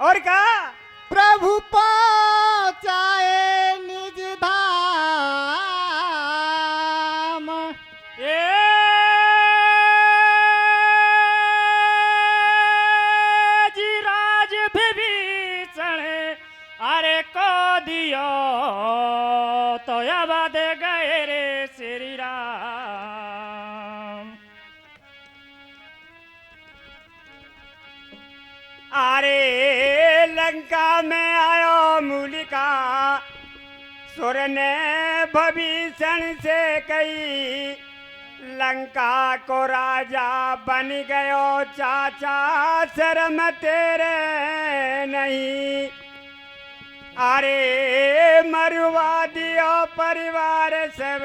और कहा प्रभु पहुँचाए निज धाम। ए जी राज विभीषण अरे को दियो तो अब गए रे श्री राम। अरे लंका में आयो मूलिका सुर ने भीषण से कही लंका को राजा बन गयो चाचा शर्म तेरे नहीं। अरे मरवा दियो परिवार सब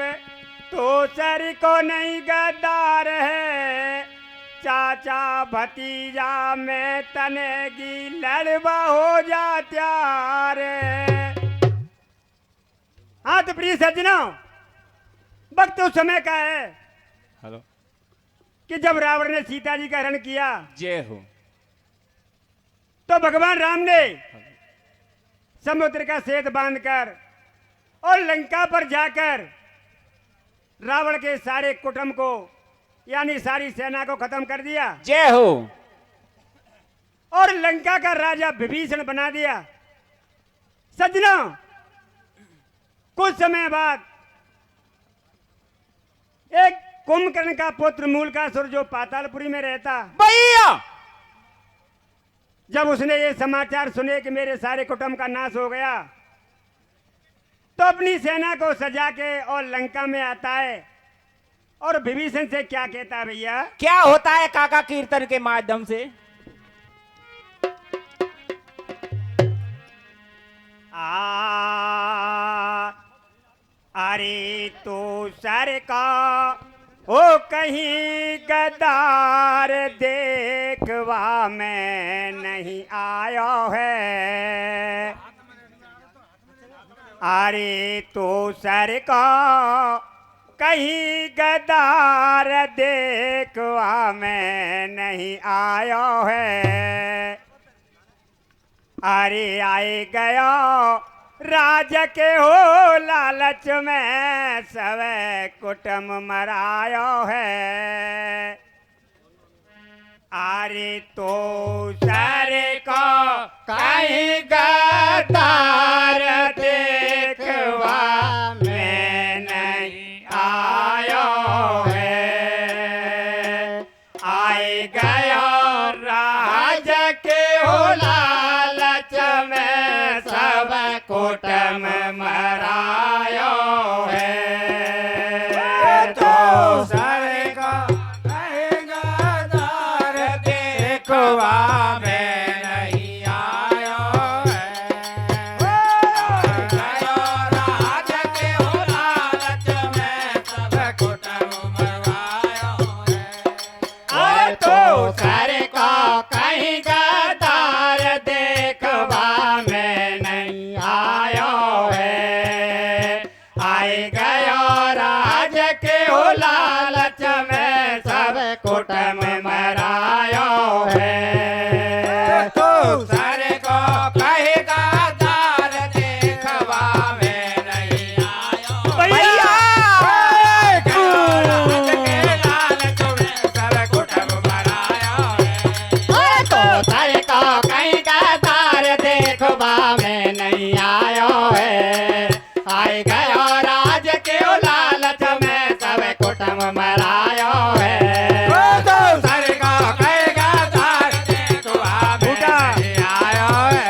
तो सर को नहीं गद्दार है चाचा भतीजा में तनेगी लड़वा हो जा त्यार। हाँ तो प्रिय सज्जनों वक्त उस समय का है हेलो कि जब रावण ने सीता जी का हरण किया जय हो। तो भगवान राम ने समुद्र का सेतु बांधकर और लंका पर जाकर रावण के सारे कुटुंब को यानी सारी सेना को खत्म कर दिया। जय हो। और लंका का राजा विभीषण बना दिया। सज्जनों कुछ समय बाद एक कुंभकर्ण का पुत्र मूलकासुर जो पातालपुरी में रहता भैया जब उसने ये समाचार सुने कि मेरे सारे कुटुंब का नाश हो गया तो अपनी सेना को सजा के और लंका में आता है और विभीषण से क्या कहता है भैया? क्या होता है काका कीर्तन के माध्यम से? अरे तो सर का ओ कहीं गद्दार देखवा में नहीं आयो है। अरे तो सर का कहीं गद्दार देखवा में नहीं आयो है। अरे आए गया राज के हो लालच में सब कुटुंब मरायो है। अरे तो सर को कहीं गद्दार देखवा में नहीं आयो है। आए गया राज के हो लालच में सब कुटुंब मरायो है। तो सर को कहीं गद्दार देखवा में नहीं आयो है। राज के हो लालच में सब कुटुंब मरायो है। तो सर को कहीं गद्दार देखवा में नहीं आयो है। आए गयो राज के हो लालच में सब कुटुंब मरायो है। तो सर को कहीं गद्दार देखवा में नहीं आयो भैया। राज के लालच में सब कुटुंब मरायो है। तो सर को कहीं गद्दार देखवा में नहीं आयो है। आए गयो राज के लालच में सब कुटुंब मरायो है। तो सर को कहीं गद्दार देखवा में नहीं आयो है।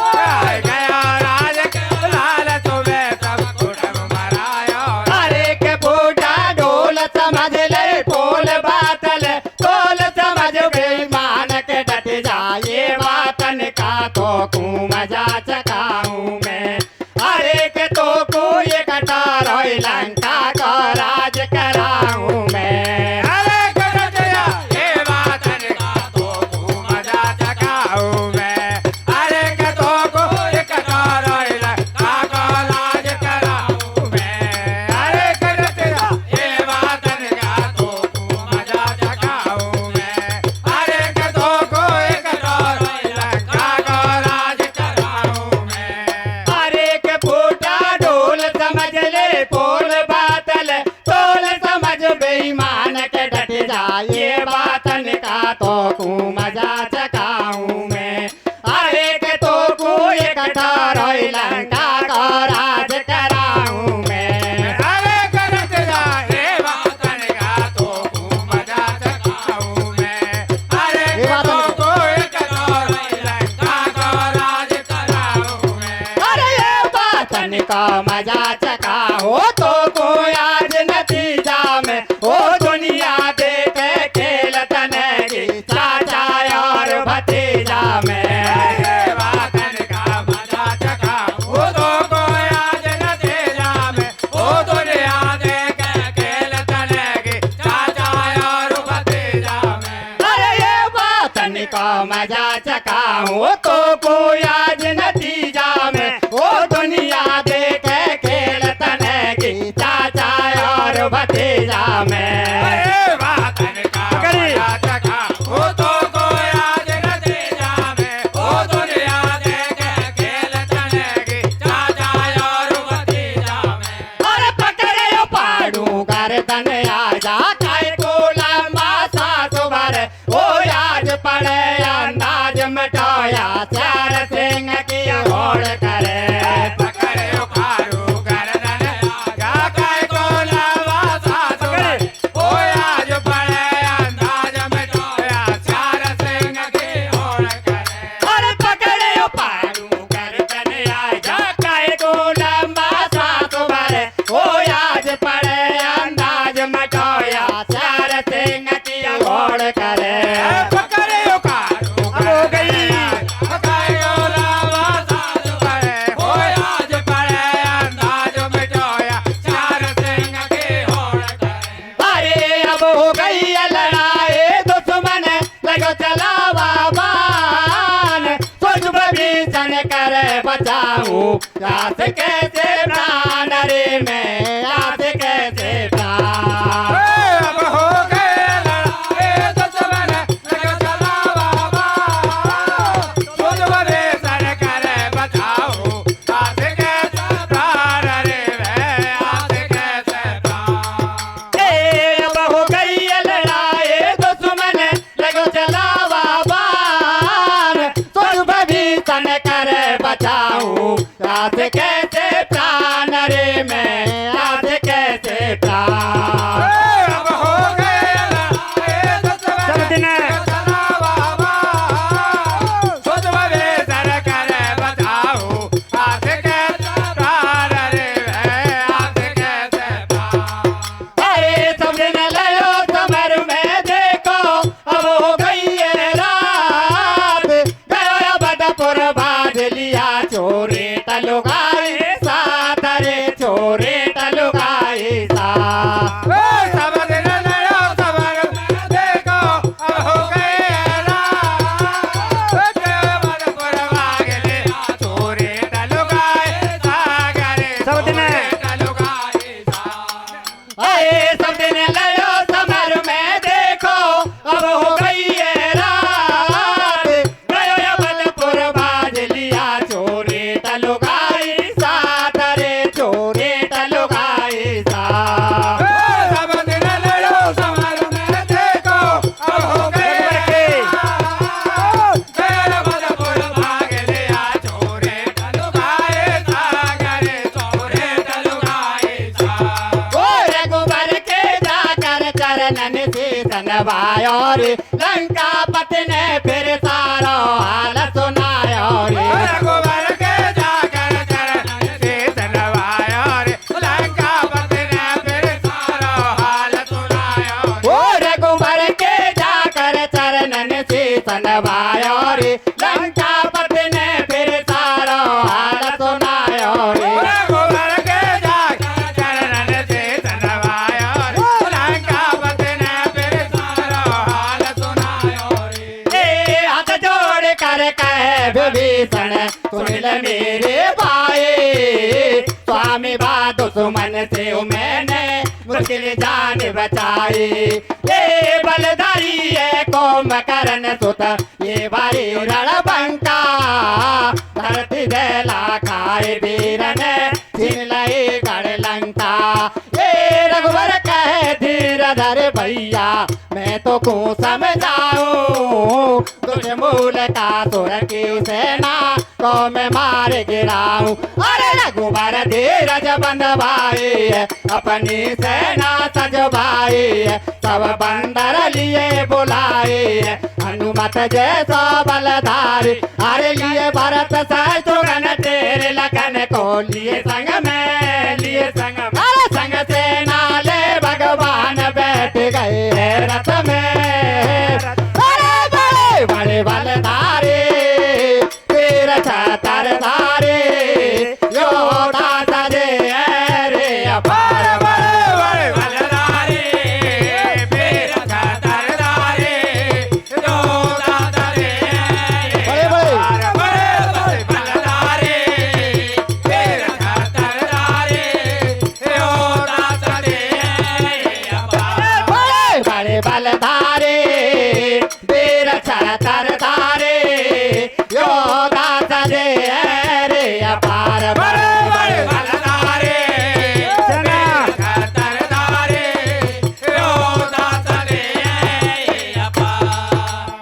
आए गयो राज के लालच में सब कुटुंब मरायो है। अरे के बूढ़ा ढोल समझ ले पोल बातल तोल समझ बेईमान के डट जाए वातन का तो कू मजा चकाऊं मैं। अरे के तो को ये कटार लंका का राज कराऊं मैं। अरे गया ये वातन का तो कू मजा चकाऊं मैं। अरे के तो को ये कटार लंका का राज कराऊं मैं। अरे गया ये वातन का तो कू मजा चकाऊं मैं। अरे के तो को ये कटार लंका का का मजा चखा हो तो को आज नतीजा में ओ दुनिया देखे खेल तने की चाचा और भतीजा में वातन का मजा चखा वो तो को आज नतीजा में ओ दुनिया देखे खेल तनेगी चाचा और भतीजा में। अरे ये वतन का मजा चखा हो तो को आज नतीजा में ओ दुनिया देखे खेल तनेगी चाचा और भतीजा में। अरे वातन का मजा चखा वो तो को आज नतीजा में ओ दुनिया देखे खेल तनेगी चाचा और भतीजा में। अरे पकड़े पाड़ू गर्दन आजा काय को लंबा सांस भर ओ आज पड़े अंदाज मिटाया चार सिंह की घोड़ करे पकड़े उखाड़ू गर्दन आजा काय को लंबा सांस भर ओ आज पड़े अंदाज मिटाया चार सिंह की घोड़ करे। अरे पकड़े पाड़ू गर्दन आजा काय को लंबा सांस भर ओ आज पड़े अंदाज मिटाया चार सिंह की घोड़ करे। पकड़े उखाड़ू हो गई। काय को लंबा सांस भर ओ आज पड़े अंदाज मिटाया चार सिंह की घोड़ करे। अरे अब हो गई है लड़ाई दुश्मन लगो चलावा बान सोच भीषण करे बचाऊं रात कैसे प्राण रे मैं रात कैसे प्राण। अब हो गए लड़ाई दुश्मन लगे चलावा बान सोच भीषण करे बचाओ हाथ कैसे प्राण रे वे हाथ कैसे प्राण। अब हो गई है लड़ाई दुश्मन लगो चलावा बान सोच भीषण करे बचाऊं रात कैसे प्राण रे मैं रात कैसे प्राण। अब हो गए लड़ाई दुश्मन लगे चलावा बान सोच भीषण करे बचाओ हाथ कैसे प्राण रे वे हाथ कैसे प्राण। अरे सब दिन लड़ो समर में देखो अब हो गई है रात गया बदपुर बांध लिया चोरी तलुगाई साथ रे चोरी तलुगाई साथ। सब दिन लड़ो समर में देखो अब हो गए रात मधुपुर भाग लिया चोरी तलुगाए सागरे सब दिन तलुगाए साग। अरे सब दिन लड़ो समर में देखो अब हो गई है रात गया बलपुर बाज लिया चोरी तलुगाई साथ रे चोरी तलुगाई साथ। सब दिन लड़ो समर में देखो अब हो गए मधुपुर भाग लिया चोरी तलुगाए सागरे चोरी तलुगाए साग। ओ रघुबर के जाकर चरणन से सनवायो रे लंका पति ने फिर सारो हाल सुनायो रे। रघुबर के जाकर चरण से धनवाया रे लंका पति ने फिर सारा हाल सुनाया रे। ओ रघुबर के जाकर चरणन से सनवायो रे लंका पति ने फिर सारो हाल सुनायो रे। रघुबर के जाकर चरण से धनवाया रे लंका पति ने फिर सारा हाल सुनाया रे। ए हाथ जोड़ कर कहे विभीषण सुन ले मेरे भाई स्वामी बा दुश्मन से मैंने मुश्किल जान बचाई। ये बलधारी है कोम करन सुत ये भाई रणबंका धरती देला खाए वीर ने छीन लई गढ़ लंका। ये रघुवर कहे धीर अरे भैया मैं तो को समझाऊं तुझ मूल का सुर की सेना को मैं मार गिराऊं। अरे रघुबर धीरज बंधवाई अपनी सेना सजवाई सब बंदर लिए बुलाई हनुमत जैसा बलधारी। अरे लिए भरत शत्रुघ्न तेरे लखन को लिए संग में अरे संग सेना ले भगवान बैठ गए रथ में। अरे बड़े बड़े बलधारी वीर छत्रधारी योद्धा सजे रे अपार। बड़े बड़े बलधारी वीर छत्रधारी योद्धा सजे बड़े बड़े बड़े बड़े बलधारी वीर छत्रधारी योद्धा सजे बड़े बड़े बलधारी वीर छत्रधारी योद्धा सजे रे अपार। बड़े बड़े बलधारी वीर छत्रधारी योद्धा सजे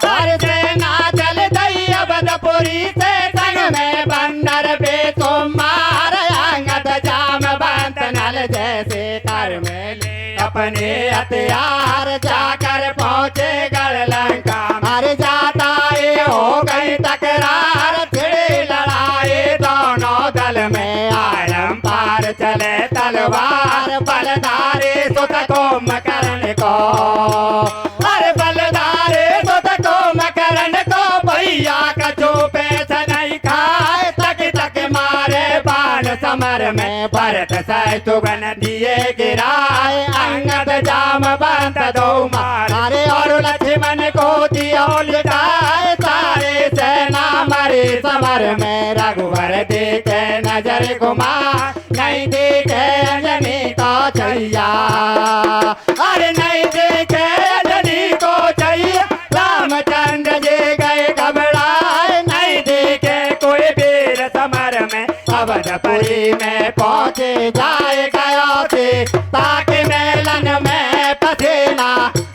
और सेना चल दई अवधपुरी से संग में बंदर बेसुमार अंगद जाम बंत नल जैसे कर में ले अपने हथियार जाकर पहुंचे गढ़ लंका। अरे जाता ये हो गई तकरार छिड़ी लड़ाई दोनों दल में आरम पार चले तलवार बलधारी सुत को मकरण को। अरे बलधारी सुत को मकरण को भैया कछु पैस नहीं खाए तक तक मारे बाण समर में भरत शत्रुघ्न दिए गिराए अंगद जाम बंत दो मारे और लक्ष्मण को दिया लिटाए सारे सेना मरी समर में। रघुवर देखे नजर घुमा नहीं देखे अंजनी को छैया। अरे नहीं देखे अंजनी को छैया रामचंद्र जी गए घबराए नहीं देखे कोई वीर समर में। अवधपुरी में पहुंचे जाए गयो थे ताकि मेलन में पसीना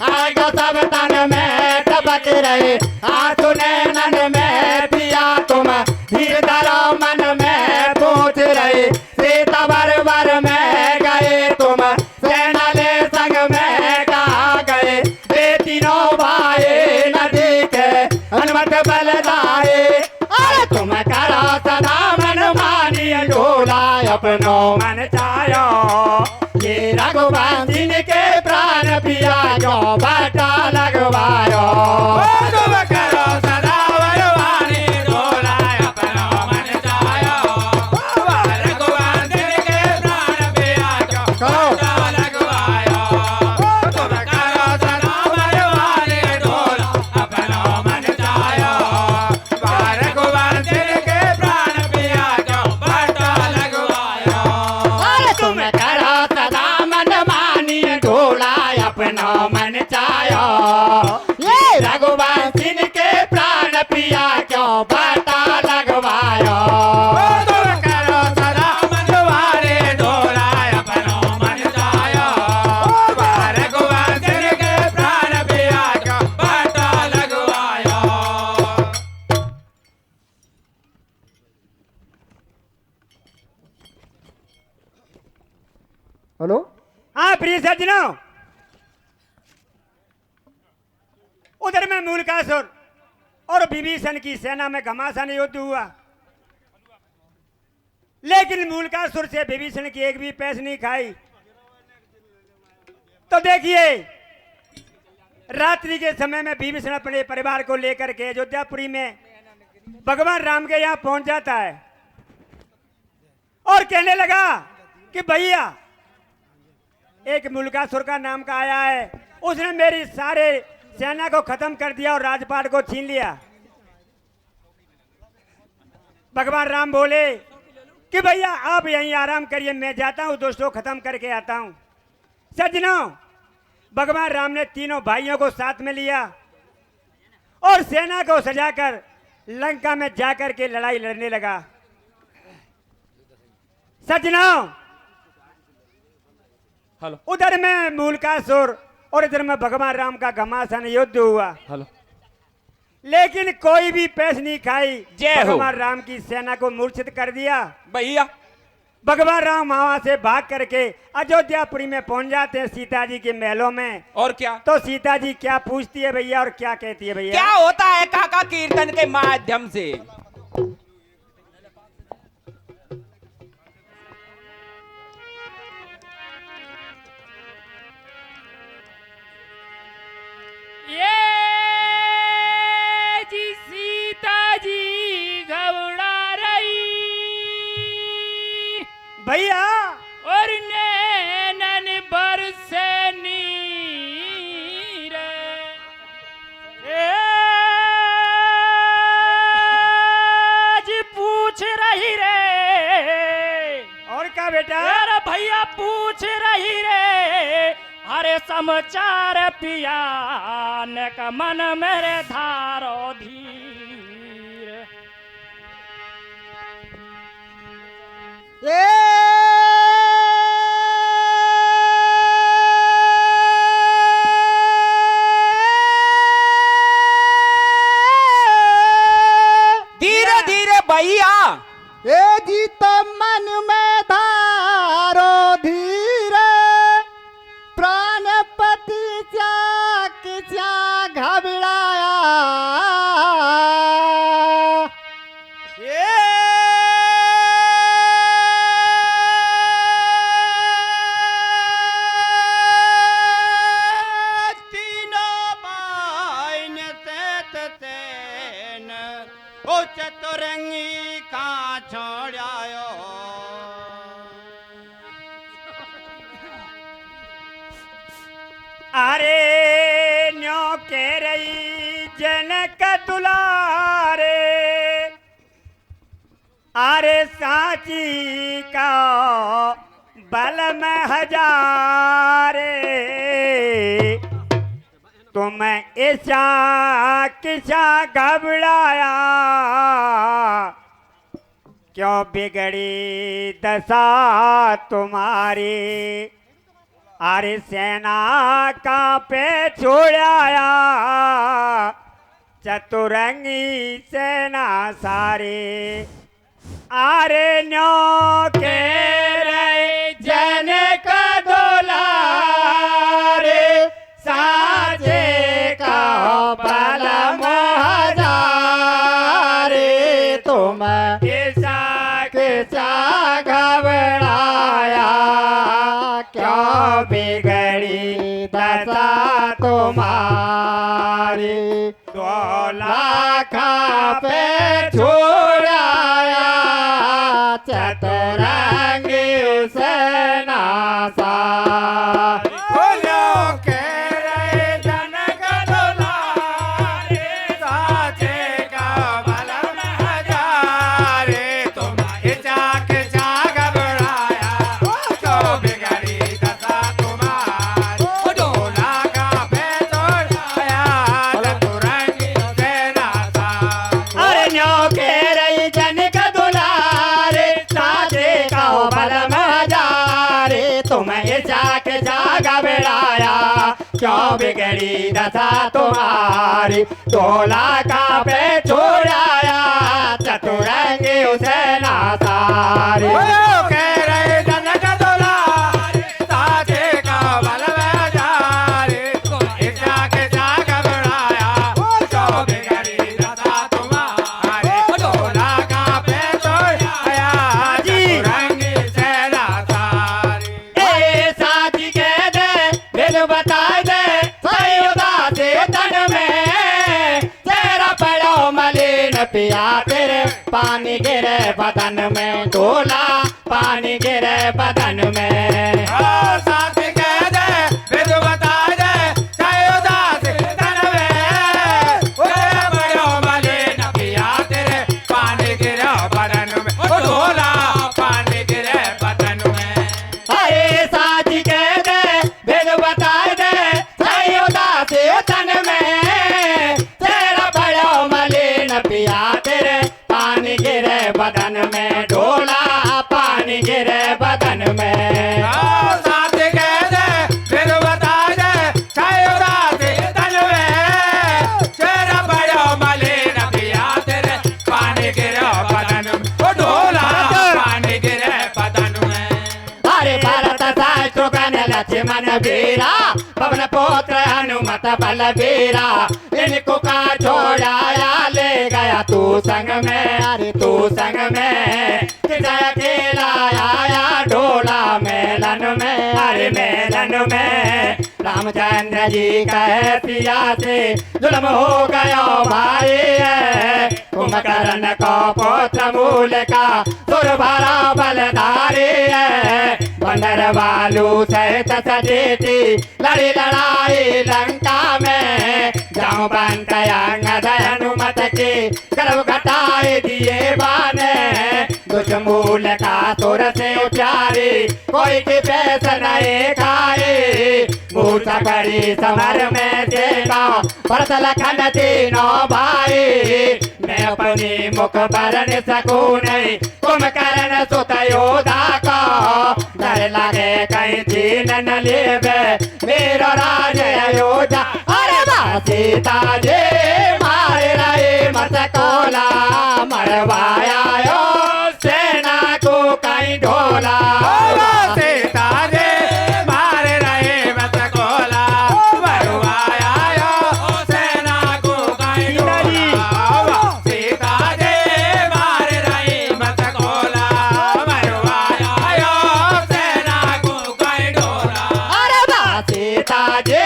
आगो सब तन में टपक रहे आंसू नैनन में पिया तुम धीर धरो मन में पूछ रहे सीता वर में गए तुम सेना ले संग में कहा गए वे तीनों भाई नदी के हनुमत बलधारी। अरे तुम करो सदा मन मानी डोला अपनो मन चायो ये रघुवंशी के प्राण पिया जो बाटा लगवायो। तुम करो सदा वरवानी डोला अपनो मन चायो रघुवंशी के प्राण पिया जो बाटा लगवायो। तुम करो सदा वरवानी डोला अपनो मन चायो रघुवंशी के प्राण पिया जो बाटा लगवायो। अरे तुम करो सदा मन मानी डोला अपनो मन चायो ये रघुवंशी के प्राण पिया क्यों बाटा लगवायो। तुम करो सदा मनवारे डोला अपनो मन चायो रघुवंशी के प्राण पिया जो बाटा लगवायो। हेलो हाँ प्रिय सज्जनों, उधर में मूलकासुर और विभीषण की सेना में घमासान युद्ध हुआ, लेकिन मूलकासुर से विभीषण की एक भी पैस नहीं खाई। तो देखिए रात्रि के समय में विभीषण अपने परिवार को लेकर के अयोध्यापुरी में भगवान राम के यहाँ पहुंच जाता है और कहने लगा कि भैया एक मूलकासुर का नाम का आया है, उसने मेरी सारे सेना को खत्म कर दिया और राजपाट को छीन लिया। भगवान राम बोले कि भैया आप यहीं आराम करिए, मैं जाता हूं दोस्तों खत्म करके आता हूं। सज्जनों, भगवान राम ने तीनों भाइयों को साथ में लिया और सेना को सजाकर लंका में जाकर के लड़ाई लड़ने लगा। सज्जनों, उधर में मूलकासुर और इधर में भगवान राम का घमासान युद्ध हुआ, हेलो लेकिन कोई भी पैस नहीं खाई। जय हो। भगवान राम की सेना को मूर्छित कर दिया। भैया भगवान राम वहां से भाग करके अयोध्यापुरी में पहुंच जाते हैं सीता जी के महलों में। और क्या तो सीता जी क्या पूछती है भैया और क्या कहती है भैया? क्या होता है काका कीर्तन के माध्यम से? ये जी सीता जी घबरा रही भैया और नैनन बरसे नीर। जी पूछ रही रे, और क्या बेटा? अरे भैया पूछ रही रे, अरे समाचार पिया ने का मन मेरे धारो धीर। ए धीरे धीरे भैया। जी तो मन में धारो धीरे, प्राणपति चाक चा घबराया। तीनों बाइन सेत सेन ओ चतुरंगी का छोड़ायो। अरे न्यो कह रही जनक दुलारे, अरे सांची का बल में हजारे, तुम ऐसा किसा घबराया, क्यों बिगड़ी दशा तुम्हारी? अरे सेना का पे छोड़ाया, चतुरंगी सेना सारे। अरे न्यो के रे जनक दुलारे, साजे का बल हजारे, तुम ऐसा कैसा घबराया, क्यों बिगड़ी दशा तुम्हारी? 2 लाख पे छोड़ाया, चतुरंगी सेना सारी। बोलो के रे जनक दुलारे, साचे का बल में हजारे, तुम जाग जाग घबराया, क्यों बिगड़ी दशा तुम्हारी? डोला का पे छोड़ाया, चतुरंगी सेना सारी। अरे न्यो के रही जनक दुलारे, साजे का बल में हजारे, तुम जाग जाग बेड़ाया, क्यों बिगड़ी दशा तुम्हारी? 2 लाख पे छोड़ाया, चतुरंगी सेना सारी। बोलो के रे जनक दुलारे, साचे का बल में हजारे, तुम जाग जाग घबराया, क्यों बिगड़ी दशा तुम्हारी? डोला का पे छोड़ाया, चतुरंगी सेना सारी। ए साथी कह दे, बिन बताए दे, सही उदासी तन में, तेरा पड़ो मलिन पिया, तेरे पानी गिरे बदन में, डोला पानी गिरे बदन में। साथ कह दे, विद बता दे, चाहे उदास तन में, तेरे बड़ो मलिन पिया, तेरे पानी गिरे बदन में, ओ ढोला पानी गिरे बदन में। अरे साथी कह दे, बिन बताए दे, सही उदासी तन में, तेरा पड़ो मलिन पिया, तेरे पानी गिरे बदन में, डोला पानी गिरे बदन में। साथ वीरा पवन पुत्र हनुमत बलबीरा इनको का छोड़ाया ले गया तू संग में अरे तू संग में जय अकेला आया डोला मेलन में अरे मेलन में रामचंद्र जी कहे पिया से जुल्म हो गया भाई है कुंभकर्ण को पुत्र मूल का सुर भरा बलधारी है बंदर बालू सहित सजेती लड़ी लड़ाई लंका में जाऊं बंत अंगद हनुमत के गर्भ घटाए दिए बाने दुष्ट मूल का सुर से प्यारी कोई की पैस नहीं खाए मूर्छा करी समर में देखा भरत लखन तीनों भाई मैं अपनी मुख भरन सकूं नहीं कुंभकर्ण सुत योधा का डर लगे कहीं छीन न लेवे मेरा राज अयोध्या अरे वाह सीता जी मार रहे मत कोला मरवाया यो सेना को कहीं ढोला सीता जी मार रहे मत कोला मरवाया यो सेना को कहीं ढोला सीता जी मार रही मत कोला मरवाया यो सेना को कहीं ढोला अरे वाह सीता जी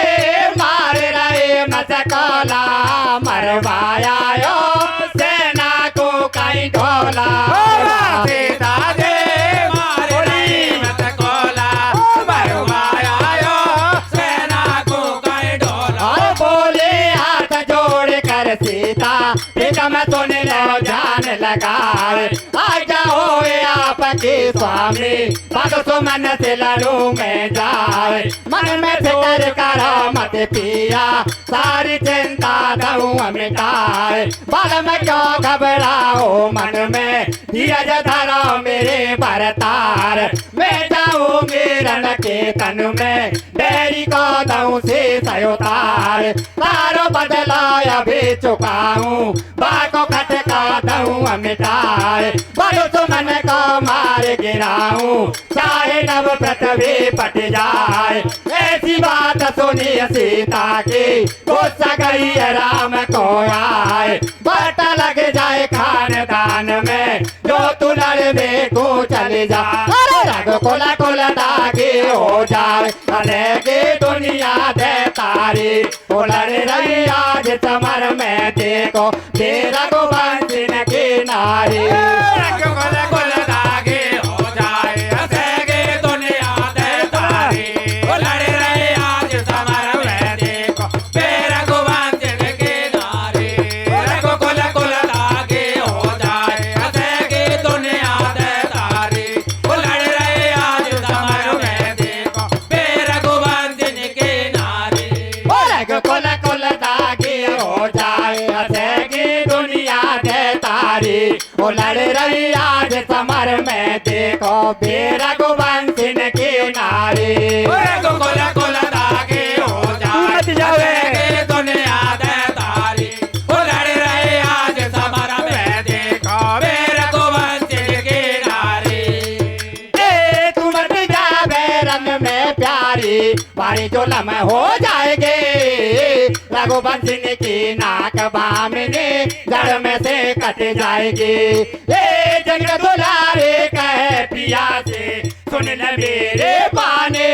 मार रहे मत कोला मरवाया यो सेना को कहीं ढोला सीता जी मार रही मत कोला मरवाया यो सेना को कहीं ढोला और बोले हाथ जोड़ कर सीता प्रीतम सुन लो जान लगाए आ जाओ आपके स्वामी पग सुमन से लड़ू में जाए मन में फिक्र करो मत पिया सारी चिंता दऊं मिटाए बाल में क्यों घबराओ मन में धीरज धरो मेरे भरतार मैं जाऊं मेरन के तन में डेरी को दऊं से सयोतार तारो बदला अभी चुकाऊं बाको खटका दऊं मिटाए बड़ो सुमन को मार गिराऊं चाहे नव पृथ्वी पट जाए ऐसी बात सुनी सीता की गुस्सा गई राम को आए बट लग जाए खानदान में जो तू लड़ने को चले जा अरे रग कोला कोला दागी हो जाए अलेगी दुनिया दे तारी वो लड़ रही आज समर में देखो तेरा को बंसिन की नारी कोला कोला दागे हो जाए हंसेगी दुनिया दे तारी वो लड़ रहे आज समर में देखो मेरा गुमान जिनकी नारी कोला कोला दागे हो जाए हंसेगी दुनिया दे तारी वो लड़ रहे आज समर में देखो मेरा गुमान जिनकी नारी कोला कोला दागी हो जाए हंसेगी दुनिया दे तारी वो लड़ रही आज समर में देखो बेरा गोवंशिन की नारी कोला कोला दागे हो जाए दुनिया दे तारी वो लड़ रहे आज समर में देखो मेरा गोवंशिन की नारी ए तू मत जावे रंग में प्यारी बारी जो लम हो जाएगी रघुवंशिन की नाक बामिनी जड़ में से कट जाएगी ए जंग दुलारे कहे पिया से सुन ले मेरे बाने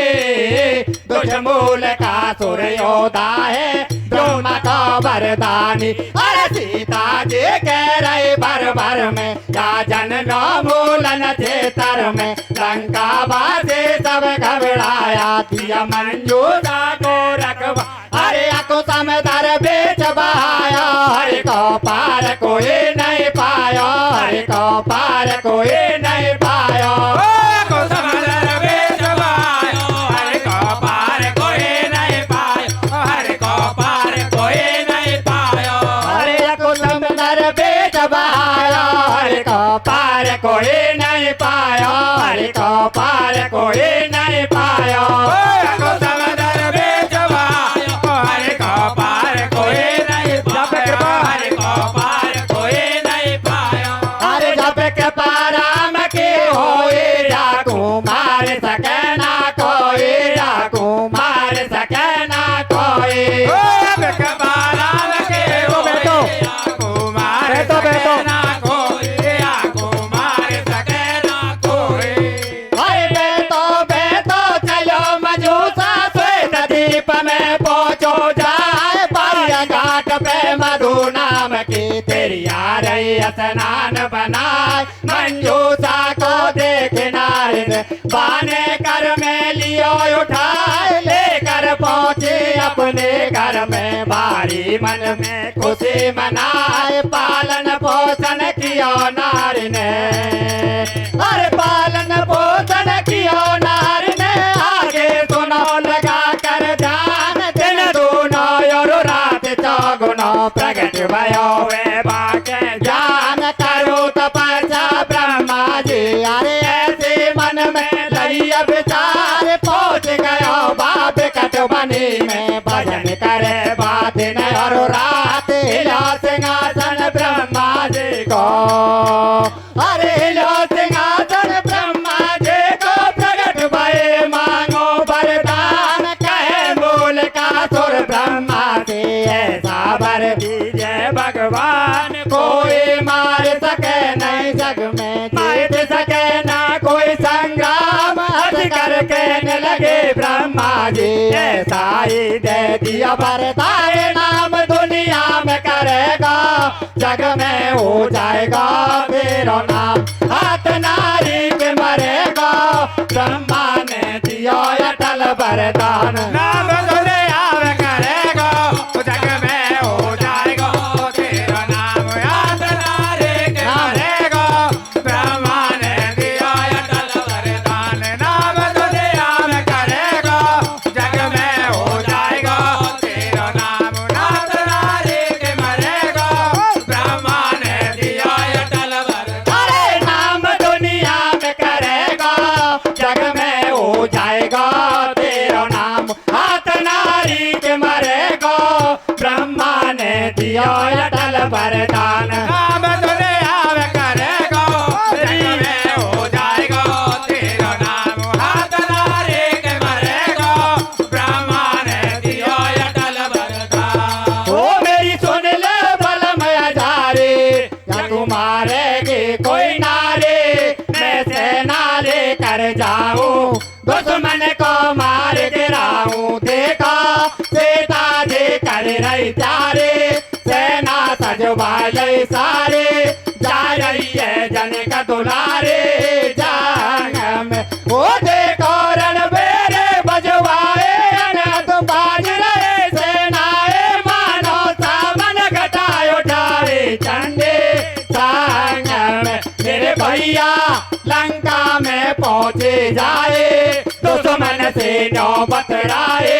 दुष्मूल का सुर योधा है द्रोण का वरदानी अरे सीता जी कह रहे भर भर में या जन नो मूलन चेतर में लंका बासे सब घबराया दिया मंजूदा को रखवा अरे को समदर बेच बहाया हर को पार कोई नहीं पाया हर को पार कोई नहीं पाया को समदर बेच बहाया हर को पार कोई नहीं पाया हर को पार कोई नहीं पाया हर को समदर बेच बहाया हर को पार कोई नहीं पाया हर को पार कोई नहीं पाया को समदर बेच बहाया हर को पार कोई नहीं पाया हर को पार कोई नहीं पाया अरे जब कृपा राम की होए राकुमार सकना कोई राकुमार मैया रही स्नान बनाए मंजूषा को देख नारद बाने कर में लियो उठाए लेकर पहुंचे अपने घर में भारी मन में खुशी मनाए पालन पोषण कियो नारी ने अरे पालन पोषण कियो नारी ने आगे सुनो लगा कर ध्यान दिन दोनों और रात चौगुनो प्रगट भयो वे बाके ज्ञान करो तपस्या ब्रह्मा जी अरे ऐसे मन में लई विचार पहुंच गयो बाप कटबनी में भजन करे बात दिन और रात हिलो सिंहासन ब्रह्मा जी को अरे हिलो सिंहासन ब्रह्मा जी को प्रगट भये मांगो वरदान कहे मूल का सुर ब्रह्मा से ऐसा वर दीजिए भगवान कोई मार सके नहीं जग में जीत सके ना कोई संग्राम हट करके न लगे ब्रह्मा जी ऐसा ही दे दिया वरदान नाम दुनिया में करेगा जग में हो जाएगा तेरा नाम हाथ नारी के मरेगा ब्रह्मा ने दिया अटल वरदान नाम दुनिया में करेगा जग में हो जाएगा तेरा नाम याद नारी के मरेगा ब्रह्मा ने दिया अटल वरदान नाम दुनिया में करेगा जग में हो जाएगा तेरा नाम याद नारी के मरेगा ब्रह्मा ने दिया अटल वरदान अरे नाम दुनिया में करेगा जग में हो जाएगा तेरा नाम हाथ नारी के मरेगा ब्रह्मा ने दिया अटल वरदान नाम दुनिया में करेगा जग में हो जाएगा तेरा नाम हाथ नारी के मरेगा ब्रह्मा ने दिया अटल वरदान ओ मेरी सुन ले बलम हजारे या तुम्हारे कोई नारे मैं सेना लेकर जाऊं दुश्मन को मार गिराऊं देखा सीता जी कर रही प्यारे सेना सजवाई सारे जा रही है जन का दुलारे जांग में ओ देखो रणबीर बजवाए अनंत बाज रहे सेनाए मानो सामन घटाए उठाए झंडे संग में मेरे भैया लंका में पहुंचे जाए दुश्मन से नौबत आए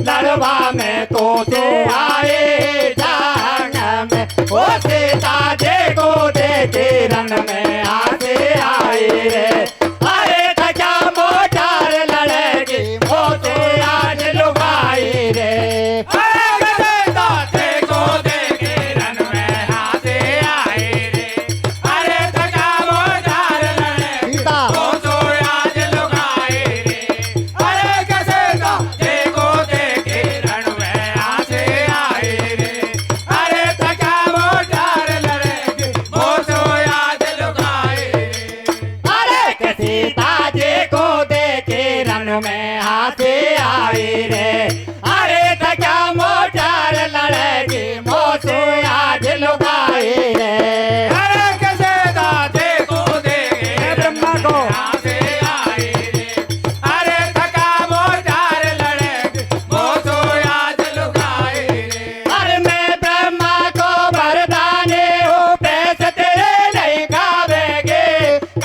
लड़वा में तो से आए जांग में ओ सीता जी को देखे रन में आगे आए रे अरे थका मोटार लड़ेगी वो से आज लुगाई रे अरे दाते को देखे रन में हाथे आए रे अरे थका मोटार लड़े सीता वो तो आज लुगाए रे अरे कैसे दाते को देखे रन में हाथे आए रे अरे थका मोटार लड़े वो तो आज लुगाए रे अरे के सीता जी को देखे रन में हाथे आई रे अरे थका मोटार लड़ेगी मोसे आज लुगाई रे अरे कैसे दाते को देखे ब्रह्मा को हाथे आए रे अरे थका मोटार लड़े वो तो आज लुगाए रे अरे मैं ब्रह्मा को वरदाने हूँ पैस तेरे नहीं खावेगे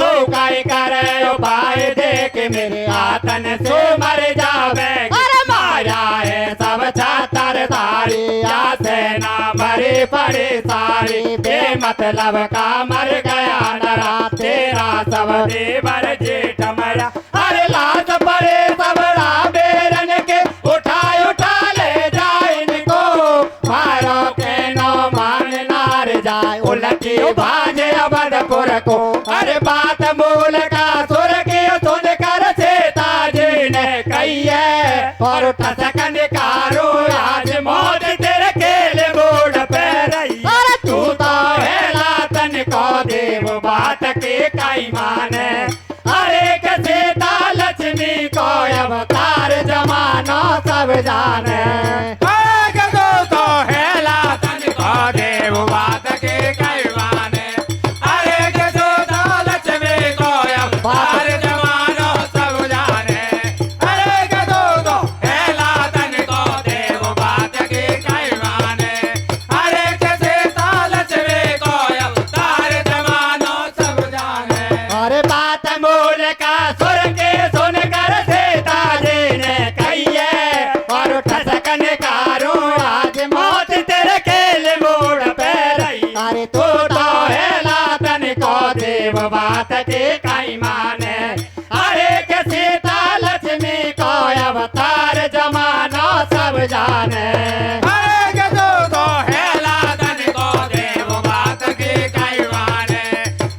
तू काई करे उपाय देख मेरे आतन से मर जावेगी अरे माया है सब छातर तारी या सेना मरी पड़ी सारी बेमतलब का मर गया नरा तेरा सब देवर जेठ मरा अरे लाश पड़े सबड़ा बेरन के उठा ले जाए इनको मारो के नो मान नार जाए उलटी भाजे अवधपुर को अरे बात मूल का सुर की सुन कर सीता जी ने कही है और ठसकन कारो आज मौत तेरे केले बूढ़ पे रही अरे तू तो है लातन को देव बात के कई माने अरे के सीता लक्ष्मी को अवतार जमानो सब जाने तो है लातन को देव बात के कई जाने। अरे के तो हेला धन को देव बात की कई माने।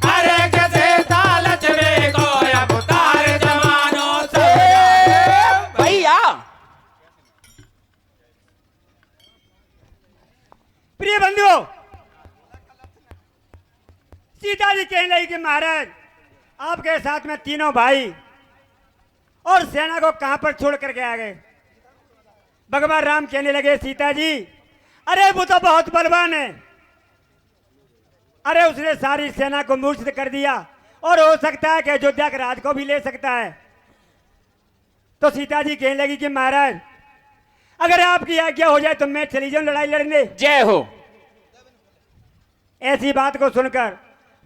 अरे के सीता लक्ष्मी को अवतार जमानों से। भैया प्रिय बंधुओं, सीता जी कहने लगी कि महाराज आपके साथ में तीनों भाई और सेना को कहां पर छोड़ करके आ गए। भगवान राम कहने लगे सीता जी, अरे वो तो बहुत बलवान है, अरे उसने सारी सेना को मूर्छित कर दिया और हो सकता है कि अयोध्या के राज को भी ले सकता है। तो सीता जी कहने लगी कि महाराज अगर आपकी आज्ञा हो जाए तो मैं चली जाऊं लड़ाई लड़ने। जय हो। ऐसी बात को सुनकर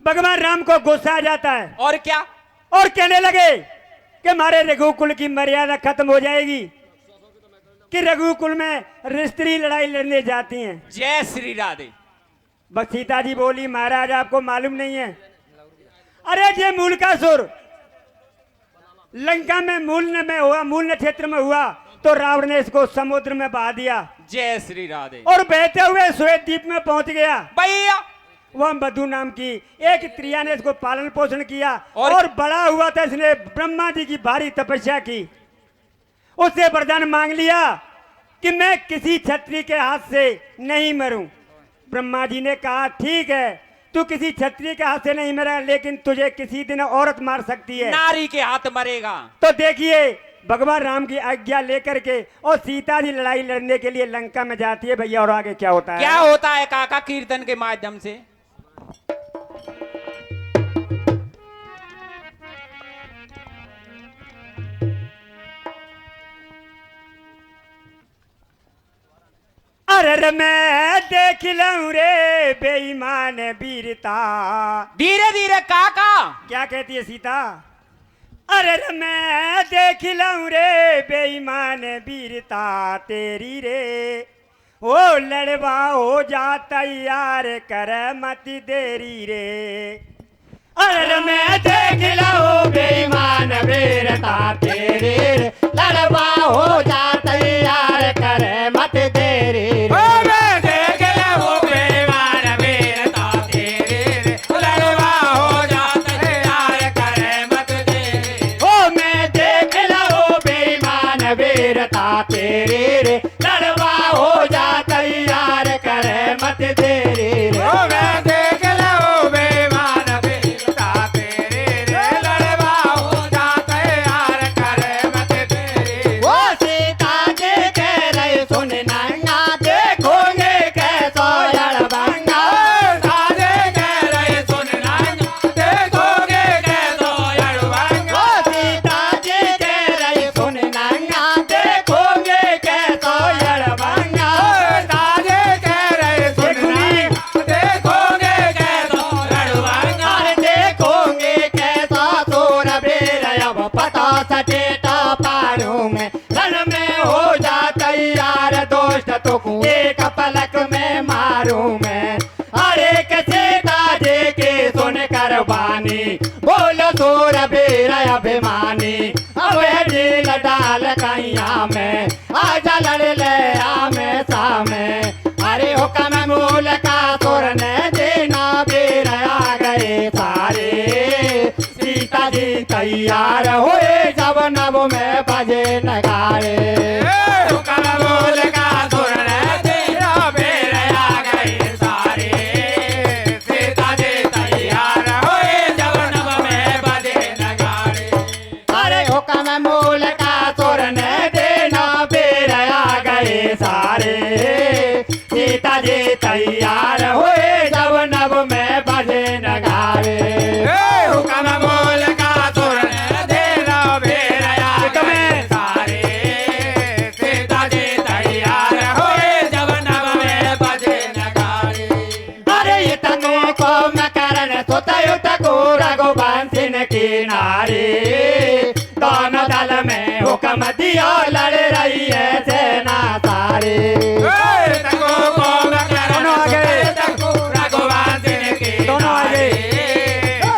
भगवान राम को गुस्सा आ जाता है और क्या? और कहने लगे कि हमारे रघुकुल की मर्यादा खत्म हो जाएगी कि रघुकुल में स्त्री लड़ाई लड़ने जाती हैं। जय श्री राधे। बस सीता जी बोली, महाराज आपको मालूम नहीं है, अरे ये मूल का सुर लंका में मूल नक्षत्र में हुआ तो रावण ने इसको समुद्र में बहा दिया। जय श्री राधे। और बहते हुए श्वेत द्वीप में पहुंच गया। भैया वह मधु नाम की एक स्त्रिया ने इसको पालन पोषण किया और और बड़ा हुआ था। इसने ब्रह्मा जी की भारी तपस्या की, उससे वरदान मांग लिया कि मैं किसी क्षत्रिय के हाथ से नहीं मरूं। ब्रह्मा जी ने कहा ठीक है, तू किसी क्षत्रिय के हाथ से नहीं मरा, लेकिन तुझे किसी दिन औरत मार सकती है, नारी के हाथ मरेगा। तो देखिए भगवान राम की आज्ञा लेकर के और सीता जी लड़ाई लड़ने के लिए लंका में जाती है। भैया और आगे क्या होता है? क्या होता है काका? कीर्तन के माध्यम से। अरे मैं देख लूं रे बेईमान वीरता। धीरे धीरे काका। क्या कहती है सीता? अरे मैं देख लूं रे बेईमान वीरता तेरी रे, ओ लड़वा हो जा तैयार कर मत देरी रे। अरे मैं देख लूं बेईमान वीरता तेरी रे, लड़वा हो जा तैयार कर मत देरी रे। ओ मैं देख लूं बेईमान वीरता तेरी रे, लड़वा हो जा तैयार करे मत देरी। ओ मैं देख लूं बेईमान वीरता तेरी रे, लड़वा हो जा तैयार कर मत देरी रे। ओ मैं देख लूं बेईमान वीरता तेरी रे, लड़वा हो जा तैयार करे मत देरी। वो सीता जी कह रही सुन नंगा, देखोगे कैसो लड़बंगा। साजे कह रहे सुनना, देखोगे कैसो लड़बंगा। वो सीता जी कह रही सुन नंगा, देखोगे कैसो लड़बंगा। साजे कह रहे सुनना, देखोगे कैसो लड़बंगा। अरे देखोगे कैसा सूर वीर, अब पता सटेटा पारू में रण में हो जा तैयार, दोस्त तुको एक पलक में मारू मैं। अरे सीता जी की सुन कर बानी, बोलो सूर वीर अभिमानी, अब ढील डाल कैया में आजा लड़ ले आमे सामे। अरे हुक्म मूल का सुर ने देना वीर आ गए सारे, सीता जी तैयार हुए जब नभ में बजे नगाड़े। हुक्म बोल का सुर ने तेरा बेर आ गए सारे, सीता जी तैयार हुए जब नभ में बजे नगाड़े। अरे हुक्म मूल का सुर ने देना वीर आ गए सारे, सीता जी तैयार हुए जब नभ में बजे नगाड़े। हुक्म बोल का सुर ने तेरा बेर आ गए सारे, सीता जी तैयार हुए जब नभ में बजे नगाड़े। अरे इतने को मकरन सुतयुत को रघुवंश की नारी, दोनों दल में हुक्म दिया लड़ रही है सेना सारी। दोनों आ गए। दोनों आ गए।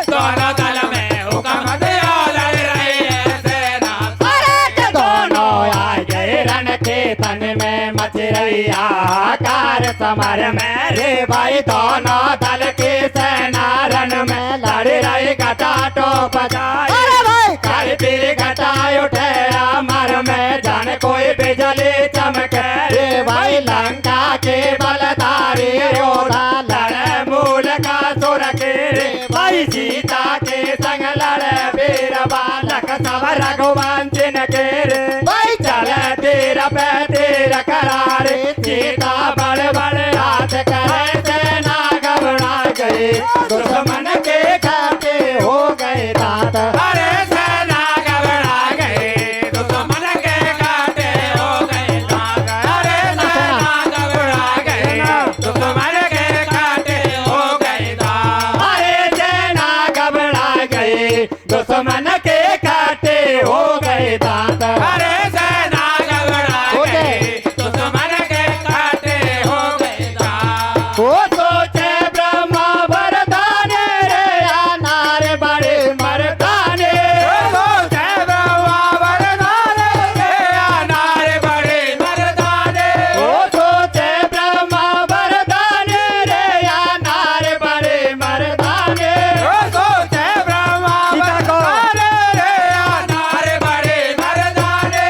दोनों दल में हुक्म दिया लड़ रही है सेना। अरे दोनों आ गए रण के मन में मच रही हाहाकार समर में रे भाई दोनों दल की सेना रण में लड़ रही घटा टोप जाए कर पीर घटा उठे अमर में जान कोई बिजली चमके रे भाई लंका के बलधारी योद्धा लड़े मूल का सुर के रे भाई सीता के संग लड़े वीर बालक सब रघुवंश के रे भाई चले तीर पे तीर करारे सीता बड़े बड़े हाथ करे सेना घबरा गई दुश्मन के खाते हो गए दांत अरे सेना घबरा गई दुश्मन के काटे हो गए दांत अरे सेना घबरा गई दुश्मन के काटे हो गए दांत अरे सेना घबरा गई दुश्मन के काटे हो गए दांत अरे सेना घबरा गई दुश्मन के काटे हो गए दांत वो सोचे ब्रह्मा वरदाने रे अनार बड़े मर्दाने सोचे ब्रह्मा वरदाने रे अनार बड़े मर्दाने वो सोचे ब्रह्मा वरदाने रे अनार बड़े मर्दाने सोचे ब्रह्मा वरदाने रे अनार बड़े मर्दाने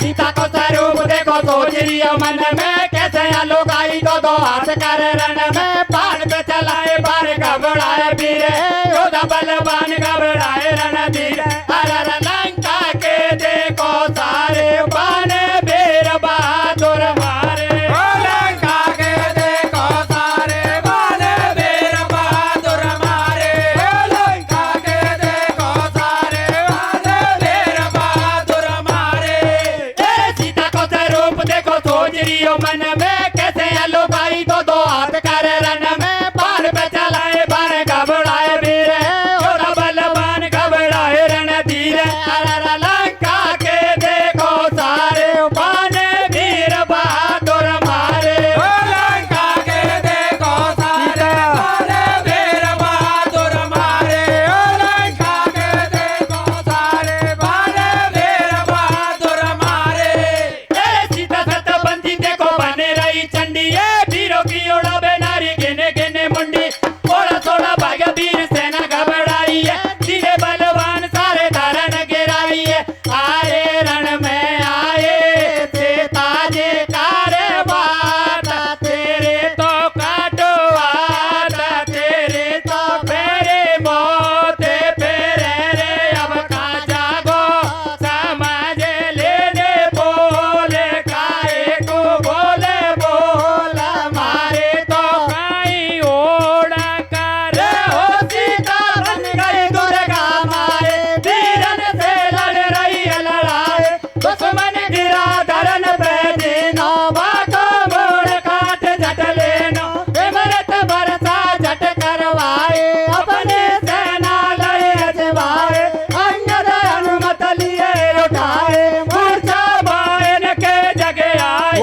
सीता को स्वरूप देखो सोच रियो मन में कैसे लोग आई दो हाथ कर रण में बाण पे चलाए बार घबराए वीर योद्धा बलवान घबराए रणधीर हर लंका के देखो सारे बाण वीर बहादुर मारे लंका के देखो सारे बाले वीर बहादुर मारे लंका के देखो सारे बाले वीर बहादुर मारे सीता को स्वरूप देखो सोच रियो मन में कैसे लोग आई दो हाथ कर रण में बाण पे चलाए बाण घबराए वीर योद्धा बलवान घबराए रणधीर हर लंका के देखो सारे बाण वीर बहादुर मारे लंका के देखो सारे बाले वीर बहादुर मारे लंका के देखो सारे बाले वीर बहादुर मारे सीता सतबंदी देखो बने रही चंडी ये वीरों की उड़ावे नारी गिने गिने मुंडी थोड़ा थोड़ा भाग वीर सेना घबराई है धीरे बलवान सारे धारण गिराई है आए रण में आए सीता जी कारे बात तेरे तो काटवात तेरे तो फेरे मोते फेरे रे अब का जागो समझ लेने बोले काहे को बोले बोल मारे तो काई ओड़ा कर हो सीता बन गई दुर्गा मारे वीरन से लड़ रही है लड़ाई दुश्मन गिरा धरन पे दीनो बाको मोड़ काट झट लेनो अमृत बरसा झट करवाए अपने सेना लय अजवाए अंगद अनुमत लिए उठाए मूर्छा बायन के जगे आए